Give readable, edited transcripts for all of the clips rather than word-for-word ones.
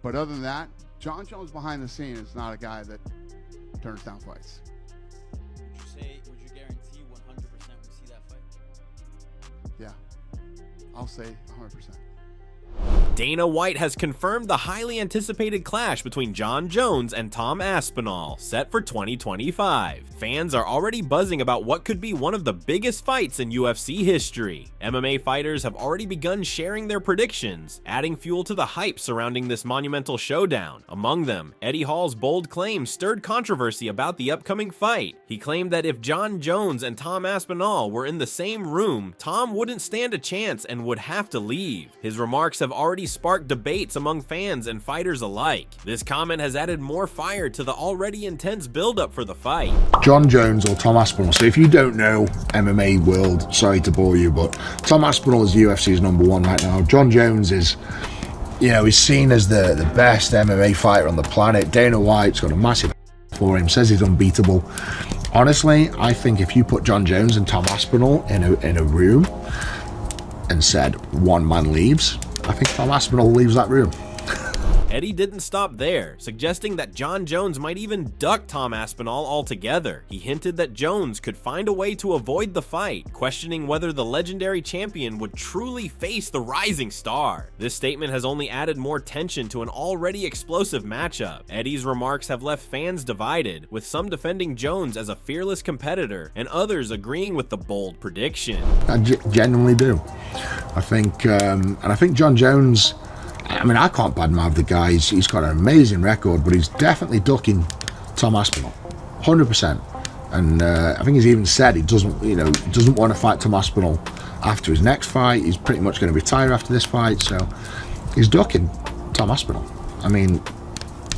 But other than that, John Jones behind the scene is not a guy that turns down fights. Would you guarantee 100% we see that fight? Yeah, I'll say 100%. Dana White has confirmed the highly anticipated clash between Jon Jones and Tom Aspinall, set for 2025. Fans are already buzzing about what could be one of the biggest fights in UFC history. MMA fighters have already begun sharing their predictions, adding fuel to the hype surrounding this monumental showdown. Among them, Eddie Hall's bold claim stirred controversy about the upcoming fight. He claimed that if Jon Jones and Tom Aspinall were in the same room, Tom wouldn't stand a chance and would have to leave. His remarks have already sparked debates among fans and fighters alike. This comment has added more fire to the already intense build-up for the fight. Jon Jones or Tom Aspinall. So if you don't know MMA world, sorry to bore you, but Tom Aspinall is UFC's #1 right now. Jon Jones is, he's seen as the best MMA fighter on the planet. Dana White's got a massive for him, says he's unbeatable. Honestly, I think if you put Jon Jones and Tom Aspinall in a room and said one man leaves, I think Tom Aspinall leaves that room. Eddie didn't stop there, suggesting that Jon Jones might even duck Tom Aspinall altogether. He hinted that Jones could find a way to avoid the fight, questioning whether the legendary champion would truly face the rising star. This statement has only added more tension to an already explosive matchup. Eddie's remarks have left fans divided, with some defending Jones as a fearless competitor and others agreeing with the bold prediction. I genuinely do. I think Jon Jones, I can't badmouth the guy. He's got an amazing record, but he's definitely ducking Tom Aspinall, 100%. And I think he's even said he doesn't want to fight Tom Aspinall after his next fight. He's pretty much going to retire after this fight, so he's ducking Tom Aspinall.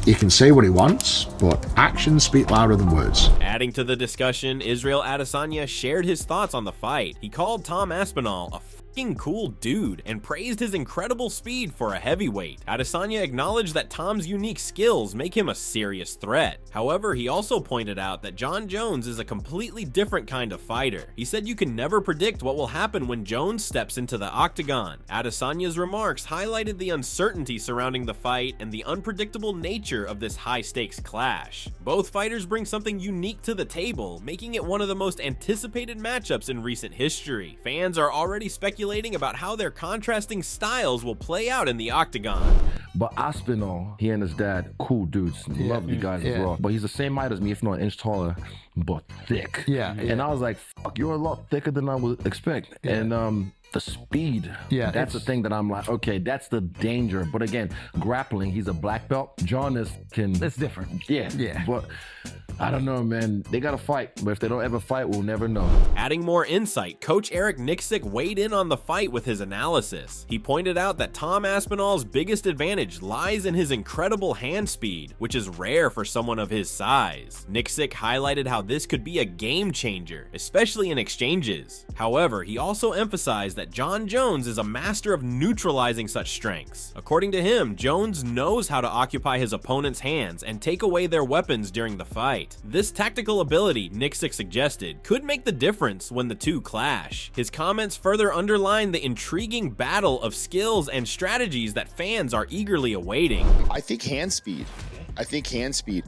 He can say what he wants, but actions speak louder than words. Adding to the discussion, Israel Adesanya shared his thoughts on the fight. He called Tom Aspinall a fucking cool dude and praised his incredible speed for a heavyweight. Adesanya acknowledged that Tom's unique skills make him a serious threat. However, he also pointed out that Jon Jones is a completely different kind of fighter. He said you can never predict what will happen when Jones steps into the octagon. Adesanya's remarks highlighted the uncertainty surrounding the fight and the unpredictable nature of this high-stakes clash. Both fighters bring something unique to the table, making it one of the most anticipated matchups in recent history. Fans are already speculating about how their contrasting styles will play out in the octagon. But Aspinall, he and his dad, cool dudes, lovely guys as well. But he's the same height as me, if not an inch taller, but thick. And I was like, fuck, you're a lot thicker than I would expect. And the speed, that's the thing that I'm like, okay, that's the danger. But again, grappling, he's a black belt. Jon is That's different. But I don't know, man. They gotta fight, but if they don't ever fight, we'll never know. Adding more insight, Coach Eric Nixick weighed in on the fight with his analysis. He pointed out that Tom Aspinall's biggest advantage lies in his incredible hand speed, which is rare for someone of his size. Nixick highlighted how this could be a game changer, especially in exchanges. However, he also emphasized that Jon Jones is a master of neutralizing such strengths. According to him, Jones knows how to occupy his opponent's hands and take away their weapons during the fight. This tactical ability, Nixick suggested, could make the difference when the two clash. His comments further underline the intriguing battle of skills and strategies that fans are eagerly awaiting. I think hand speed.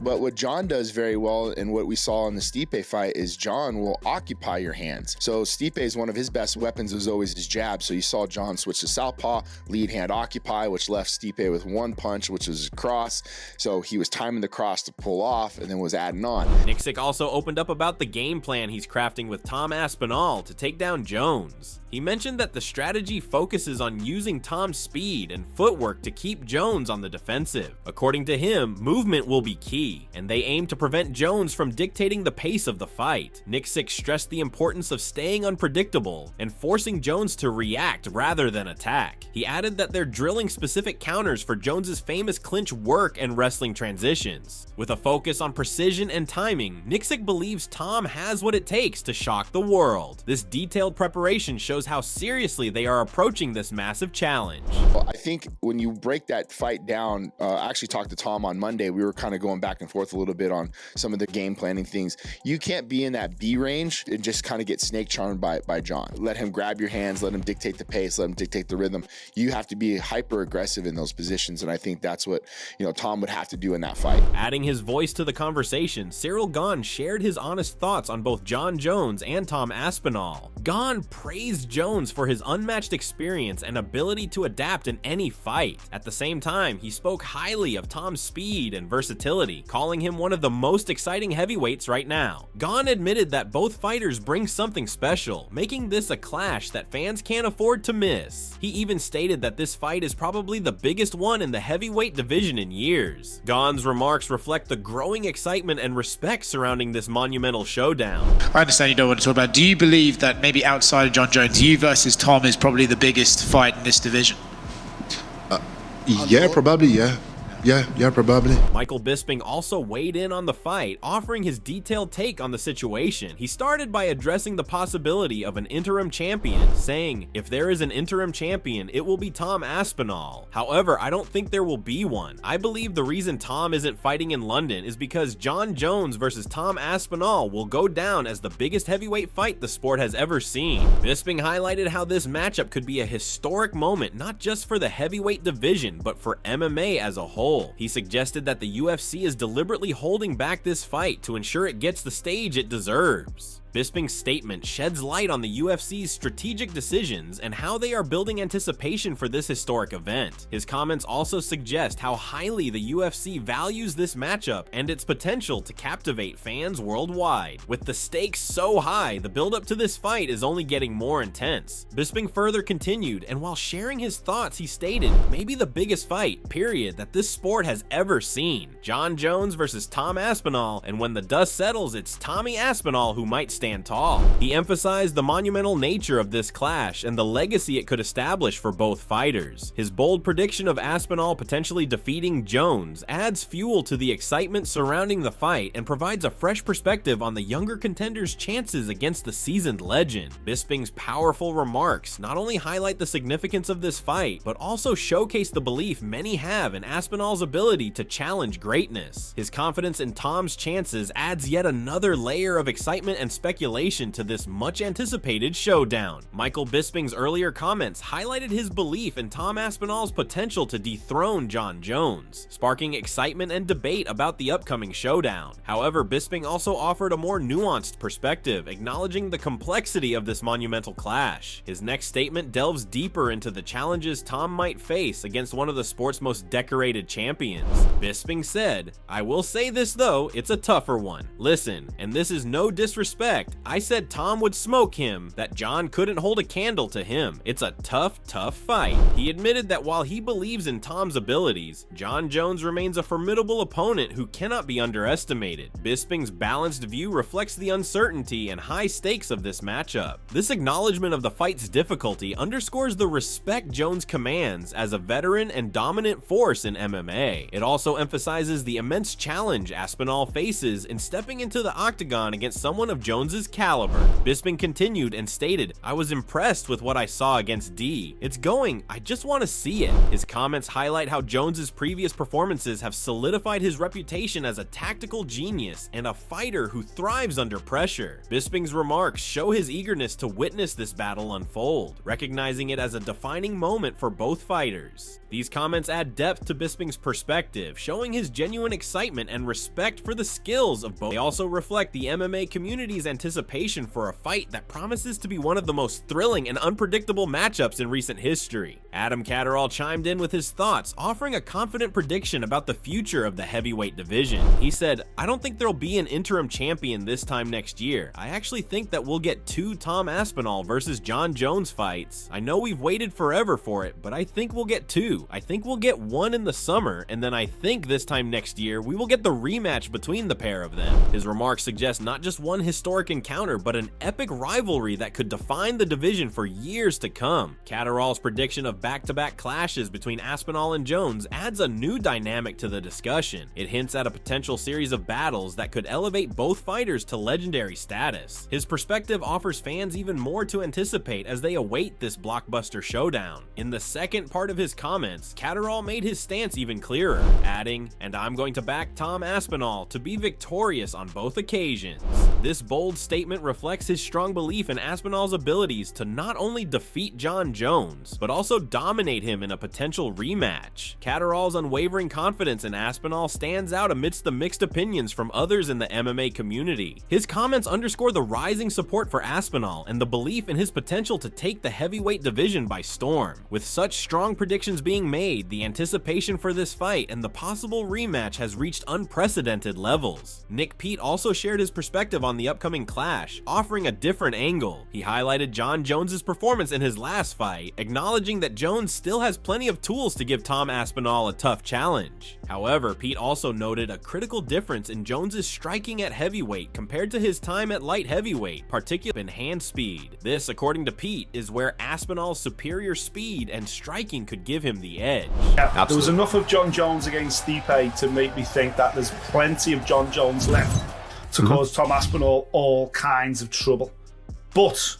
But what Jon does very well, and what we saw in the Stipe fight, is Jon will occupy your hands. So Stipe's one of his best weapons was always his jab. So you saw Jon switch to southpaw, lead hand occupy, which left Stipe with one punch, which was a cross. So he was timing the cross to pull off and then was adding on. Nixick also opened up about the game plan he's crafting with Tom Aspinall to take down Jones. He mentioned that the strategy focuses on using Tom's speed and footwork to keep Jones on the defensive. According to him, movement will be key, and they aim to prevent Jones from dictating the pace of the fight. Nixick stressed the importance of staying unpredictable and forcing Jones to react rather than attack. He added that they're drilling specific counters for Jones's famous clinch work and wrestling transitions. With a focus on precision and timing, Nixick believes Tom has what it takes to shock the world. This detailed preparation shows how seriously they are approaching this massive challenge. Well, I think when you break that fight down, I actually talked to Tom on Monday we were kind of going back and forth a little bit on some of the game planning things. You can't be in that B range and just kind of get snake charmed by John. Let him grab your hands, let him dictate the pace, let him dictate the rhythm. You have to be hyper aggressive in those positions, and I think that's what, you know, Tom would have to do in that fight. Adding his voice to the conversation, Cyril Gahn shared his honest thoughts on both Jon Jones and Tom Aspinall. Gahn praised Jones for his unmatched experience and ability to adapt in any fight. At the same time, he spoke highly of Tom's speed and versatility, calling him one of the most exciting heavyweights right now. Gahn admitted that both fighters bring something special, making this a clash that fans can't afford to miss. He even stated that this fight is probably the biggest one in the heavyweight division in years. Gahn's remarks reflect the growing excitement and respect surrounding this monumental showdown. I understand you don't want to talk about. Do you believe that maybe outside of Jon Jones, you versus Tom is probably the biggest fight in this division? Yeah, probably, yeah. Yeah, probably. Michael Bisping also weighed in on the fight, offering his detailed take on the situation. He started by addressing the possibility of an interim champion, saying, "If there is an interim champion, it will be Tom Aspinall. However, I don't think there will be one. I believe the reason Tom isn't fighting in London is because Jon Jones versus Tom Aspinall will go down as the biggest heavyweight fight the sport has ever seen." Bisping highlighted how this matchup could be a historic moment, not just for the heavyweight division, but for MMA as a whole. He suggested that the UFC is deliberately holding back this fight to ensure it gets the stage it deserves. Bisping's statement sheds light on the UFC's strategic decisions and how they are building anticipation for this historic event. His comments also suggest how highly the UFC values this matchup and its potential to captivate fans worldwide. With the stakes so high, the build-up to this fight is only getting more intense. Bisping further continued, and while sharing his thoughts, he stated, "Maybe the biggest fight, period, that this sport has ever seen. Jon Jones versus Tom Aspinall, and when the dust settles, it's Tommy Aspinall who might stand tall." He emphasized the monumental nature of this clash and the legacy it could establish for both fighters. His bold prediction of Aspinall potentially defeating Jones adds fuel to the excitement surrounding the fight and provides a fresh perspective on the younger contender's chances against the seasoned legend. Bisping's powerful remarks not only highlight the significance of this fight, but also showcase the belief many have in Aspinall's ability to challenge greatness. His confidence in Tom's chances adds yet another layer of excitement and speculation to this much anticipated showdown. Michael Bisping's earlier comments highlighted his belief in Tom Aspinall's potential to dethrone Jon Jones, sparking excitement and debate about the upcoming showdown. However, Bisping also offered a more nuanced perspective, acknowledging the complexity of this monumental clash. His next statement delves deeper into the challenges Tom might face against one of the sport's most decorated champions. Bisping said, "I will say this though, it's a tougher one. Listen, and this is no disrespect, I said Tom would smoke him, that Jon couldn't hold a candle to him. It's a tough fight." He admitted that while he believes in Tom's abilities, Jon Jones remains a formidable opponent who cannot be underestimated. Bisping's balanced view reflects the uncertainty and high stakes of this matchup. This acknowledgement of the fight's difficulty underscores the respect Jones commands as a veteran and dominant force in MMA. It also emphasizes the immense challenge Aspinall faces in stepping into the octagon against someone of Jones's caliber. Bisping continued and stated, "I was impressed with what I saw against D. It's going, I just want to see it." His comments highlight how Jones's previous performances have solidified his reputation as a tactical genius and a fighter who thrives under pressure. Bisping's remarks show his eagerness to witness this battle unfold, recognizing it as a defining moment for both fighters. These comments add depth to Bisping's perspective, showing his genuine excitement and respect for the skills of both. They also reflect the MMA community's anticipation for a fight that promises to be one of the most thrilling and unpredictable matchups in recent history. Adam Catterall chimed in with his thoughts, offering a confident prediction about the future of the heavyweight division. He said, "I don't think there'll be an interim champion this time next year. I actually think that we'll get 2 Tom Aspinall versus Jon Jones fights. I know we've waited forever for it, but I think we'll get 2. I think we'll get one in the summer, and then I think this time next year we will get the rematch between the pair of them." His remarks suggest not just one historic historic encounter, but an epic rivalry that could define the division for years to come. Catterall's prediction of back-to-back clashes between Aspinall and Jones adds a new dynamic to the discussion. It hints at a potential series of battles that could elevate both fighters to legendary status. His perspective offers fans even more to anticipate as they await this blockbuster showdown. In the second part of his comments, Catterall made his stance even clearer, adding, "And I'm going to back Tom Aspinall to be victorious on both occasions." This bold statement reflects his strong belief in Aspinall's abilities to not only defeat Jon Jones, but also dominate him in a potential rematch. Catterall's unwavering confidence in Aspinall stands out amidst the mixed opinions from others in the MMA community. His comments underscore the rising support for Aspinall and the belief in his potential to take the heavyweight division by storm. With such strong predictions being made, the anticipation for this fight and the possible rematch has reached unprecedented levels. Nick Pete also shared his perspective on the upcoming clash, offering a different angle. He highlighted Jon Jones's performance in his last fight, acknowledging that Jones still has plenty of tools to give Tom Aspinall a tough challenge. However, Pete also noted a critical difference in Jones's striking at heavyweight compared to his time at light heavyweight, particularly in hand speed. This, according to Pete, is where Aspinall's superior speed and striking could give him the edge. Yeah, there was enough of Jon Jones against Stipe to make me think that there's plenty of Jon Jones left to cause Tom Aspinall all kinds of trouble. But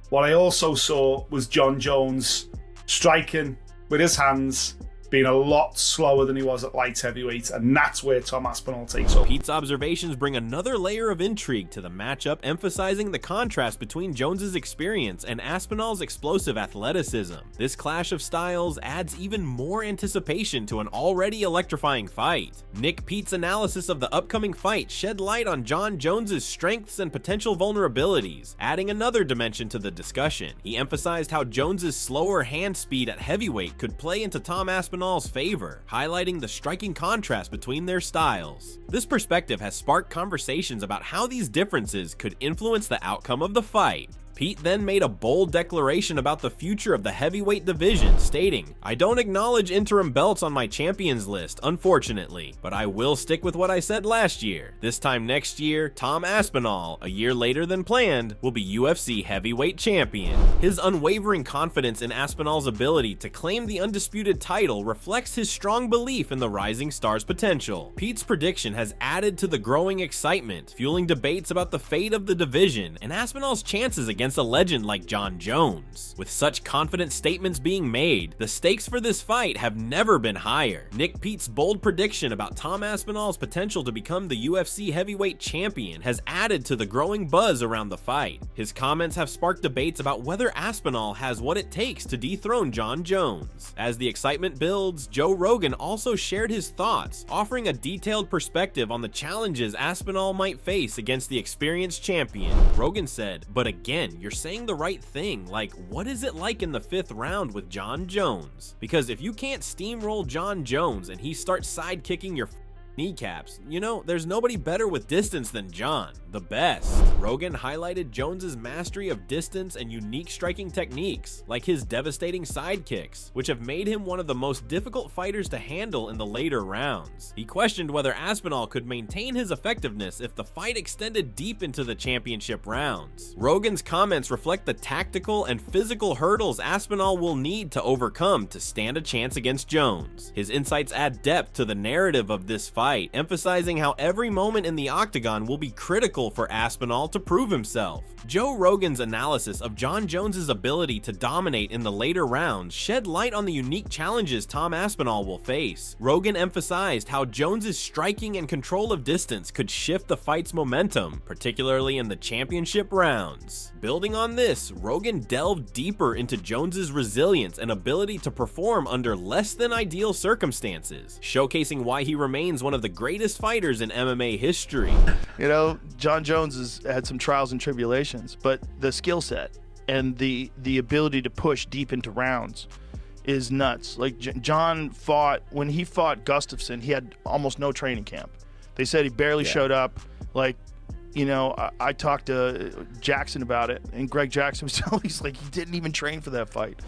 what I also saw was Jon Jones striking with his hands, being a lot slower than he was at light heavyweight, and that's where Tom Aspinall takes over. Pete's observations bring another layer of intrigue to the matchup, emphasizing the contrast between Jones's experience and Aspinall's explosive athleticism. This clash of styles adds even more anticipation to an already electrifying fight. Nick Pete's analysis of the upcoming fight shed light on Jon Jones's strengths and potential vulnerabilities, adding another dimension to the discussion. He emphasized how Jones's slower hand speed at heavyweight could play into Tom Aspinall's favor, highlighting the striking contrast between their styles. This perspective has sparked conversations about how these differences could influence the outcome of the fight. Pete then made a bold declaration about the future of the heavyweight division, stating, "I don't acknowledge interim belts on my champions list, unfortunately, but I will stick with what I said last year. This time next year, Tom Aspinall, a year later than planned, will be UFC heavyweight champion." His unwavering confidence in Aspinall's ability to claim the undisputed title reflects his strong belief in the rising star's potential. Pete's prediction has added to the growing excitement, fueling debates about the fate of the division and Aspinall's chances against a legend like Jon Jones. With such confident statements being made, the stakes for this fight have never been higher. Nick Pete's bold prediction about Tom Aspinall's potential to become the UFC heavyweight champion has added to the growing buzz around the fight. His comments have sparked debates about whether Aspinall has what it takes to dethrone Jon Jones. As the excitement builds, Joe Rogan also shared his thoughts, offering a detailed perspective on the challenges Aspinall might face against the experienced champion. Rogan said, "But again, you're saying the right thing, like what is it like in the 5th round with Jon Jones? Because if you can't steamroll Jon Jones and he starts sidekicking your kneecaps, you know, there's nobody better with distance than Jon, the best." Rogan highlighted Jones's mastery of distance and unique striking techniques, like his devastating side kicks, which have made him one of the most difficult fighters to handle in the later rounds. He questioned whether Aspinall could maintain his effectiveness if the fight extended deep into the championship rounds. Rogan's comments reflect the tactical and physical hurdles Aspinall will need to overcome to stand a chance against Jones. His insights add depth to the narrative of this fight, emphasizing how every moment in the octagon will be critical for Aspinall to prove himself. Joe Rogan's analysis of Jon Jones's ability to dominate in the later rounds shed light on the unique challenges Tom Aspinall will face. Rogan emphasized how Jones's striking and control of distance could shift the fight's momentum, particularly in the championship rounds. Building on this, Rogan delved deeper into Jones's resilience and ability to perform under less than ideal circumstances, showcasing why he remains one of the greatest fighters in MMA history. You know, Jon Jones has had some trials and tribulations, but the skill set and the ability to push deep into rounds is nuts. Like Jon when he fought Gustafsson, he had almost no training camp. They said he barely showed up. Like, you know, I talked to Jackson about it, and Greg Jackson was telling me, he's like, he didn't even train for that fight.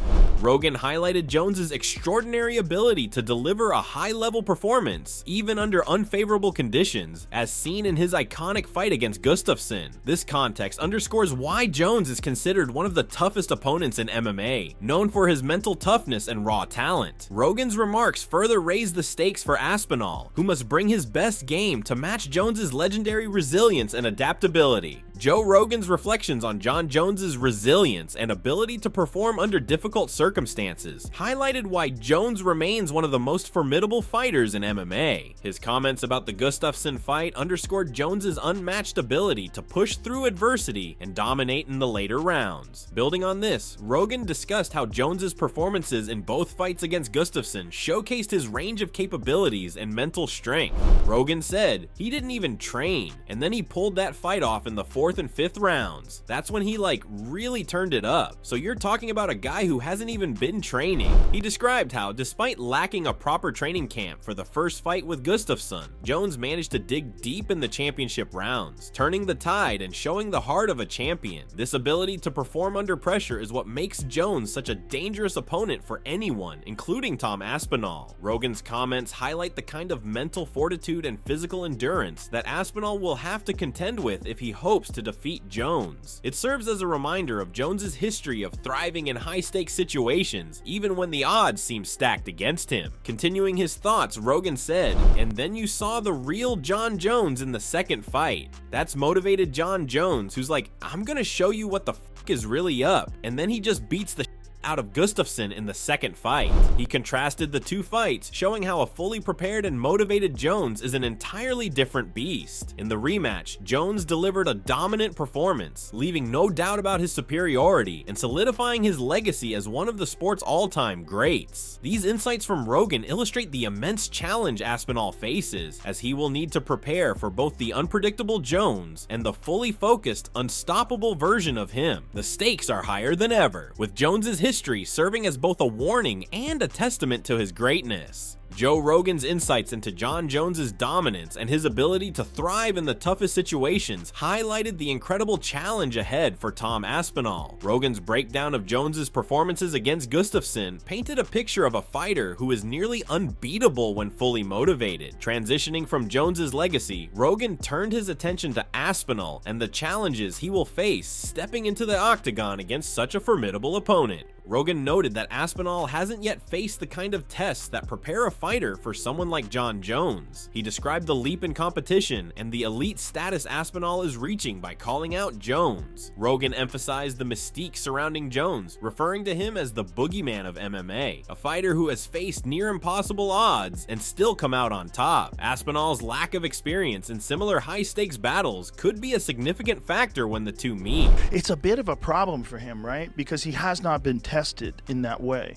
Rogan highlighted Jones's extraordinary ability to deliver a high-level performance, even under unfavorable conditions, as seen in his iconic fight against Gustafsson. This context underscores why Jones is considered one of the toughest opponents in MMA, known for his mental toughness and raw talent. Rogan's remarks further raised the stakes for Aspinall, who must bring his best game to match Jones's legendary resilience and adaptability. Joe Rogan's reflections on Jon Jones's resilience and ability to perform under difficult circumstances highlighted why Jones remains one of the most formidable fighters in MMA. His comments about the Gustafsson fight underscored Jones's unmatched ability to push through adversity and dominate in the later rounds. Building on this, Rogan discussed how Jones's performances in both fights against Gustafsson showcased his range of capabilities and mental strength. Rogan said he didn't even train, and then he pulled that fight off in the 4th and 5th rounds. That's when he really turned it up. So you're talking about a guy who hasn't even been training. He described how, despite lacking a proper training camp for the first fight with Gustafsson, Jones managed to dig deep in the championship rounds, turning the tide and showing the heart of a champion. This ability to perform under pressure is what makes Jones such a dangerous opponent for anyone, including Tom Aspinall. Rogan's comments highlight the kind of mental fortitude and physical endurance that Aspinall will have to contend with if he hopes to defeat Jones. It serves as a reminder of Jones's history of thriving in high-stakes situations, even when the odds seem stacked against him. Continuing his thoughts, Rogan said, "And then you saw the real Jon Jones in the second fight. That's motivated Jon Jones, who's like, I'm gonna show you what the fuck is really up, and then he just beats the out of Gustafsson in the second fight." He contrasted the two fights, showing how a fully prepared and motivated Jones is an entirely different beast. In the rematch, Jones delivered a dominant performance, leaving no doubt about his superiority and solidifying his legacy as one of the sport's all-time greats. These insights from Rogan illustrate the immense challenge Aspinall faces, as he will need to prepare for both the unpredictable Jones and the fully focused, unstoppable version of him. The stakes are higher than ever, with Jones's history serving as both a warning and a testament to his greatness. Joe Rogan's insights into Jon Jones's dominance and his ability to thrive in the toughest situations highlighted the incredible challenge ahead for Tom Aspinall. Rogan's breakdown of Jones's performances against Gustafsson painted a picture of a fighter who is nearly unbeatable when fully motivated. Transitioning from Jones's legacy, Rogan turned his attention to Aspinall and the challenges he will face stepping into the octagon against such a formidable opponent. Rogan noted that Aspinall hasn't yet faced the kind of tests that prepare a fighter for someone like Jon Jones. He described the leap in competition and the elite status Aspinall is reaching by calling out Jones. Rogan emphasized the mystique surrounding Jones, referring to him as the boogeyman of MMA, a fighter who has faced near impossible odds and still come out on top. Aspinall's lack of experience in similar high-stakes battles could be a significant factor when the two meet. It's a bit of a problem for him, right? Because he has not been tested in that way.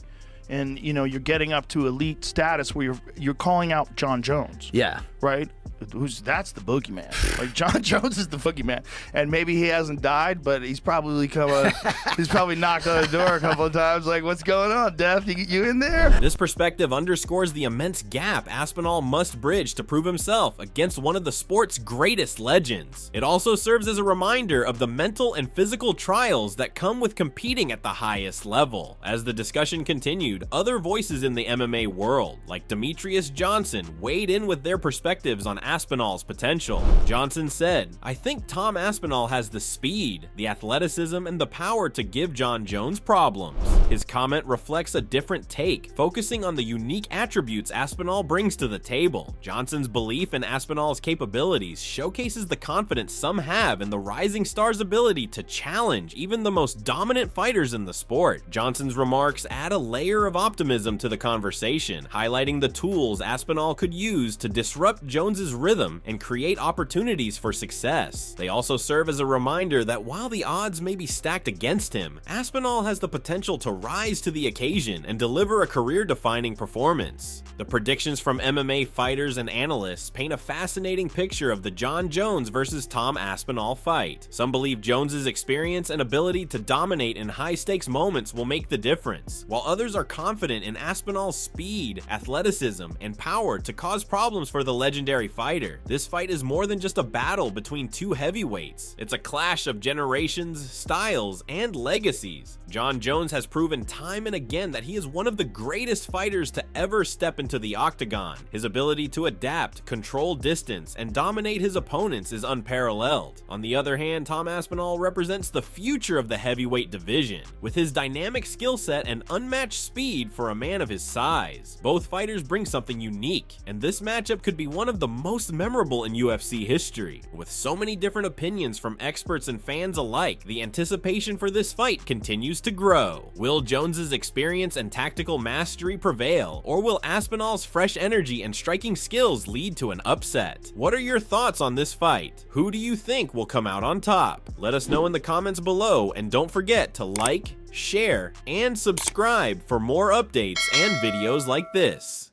And you know, you're getting up to elite status where you're calling out Jon Jones. Yeah. Right? That's the boogeyman. Like, Jon Jones is the boogeyman. And maybe he hasn't died, but he's probably knocked on the door a couple of times like, what's going on, Death? You in there? This perspective underscores the immense gap Aspinall must bridge to prove himself against one of the sport's greatest legends. It also serves as a reminder of the mental and physical trials that come with competing at the highest level. As the discussion continued, other voices in the MMA world, like Demetrius Johnson, weighed in with their perspectives on Aspinall's potential. Johnson said, "I think Tom Aspinall has the speed, the athleticism, and the power to give Jon Jones problems." His comment reflects a different take, focusing on the unique attributes Aspinall brings to the table. Johnson's belief in Aspinall's capabilities showcases the confidence some have in the rising star's ability to challenge even the most dominant fighters in the sport. Johnson's remarks add a layer of optimism to the conversation, highlighting the tools Aspinall could use to disrupt Jones's rhythm and create opportunities for success. They also serve as a reminder that while the odds may be stacked against him, Aspinall has the potential to rise to the occasion and deliver a career-defining performance. The predictions from MMA fighters and analysts paint a fascinating picture of the Jon Jones versus Tom Aspinall fight. Some believe Jones's experience and ability to dominate in high-stakes moments will make the difference, while others are confident in Aspinall's speed, athleticism, and power to cause problems for the legendary fighter. fighter. This fight is more than just a battle between two heavyweights. It's a clash of generations, styles, and legacies. Jon Jones has proven time and again that he is one of the greatest fighters to ever step into the octagon. His ability to adapt, control distance, and dominate his opponents is unparalleled. On the other hand, Tom Aspinall represents the future of the heavyweight division, with his dynamic skill set and unmatched speed for a man of his size. Both fighters bring something unique, and this matchup could be one of the most memorable in UFC history. With so many different opinions from experts and fans alike, the anticipation for this fight continues to grow. Will Jones's experience and tactical mastery prevail, or will Aspinall's fresh energy and striking skills lead to an upset? What are your thoughts on this fight? Who do you think will come out on top? Let us know in the comments below, and don't forget to like, share, and subscribe for more updates and videos like this.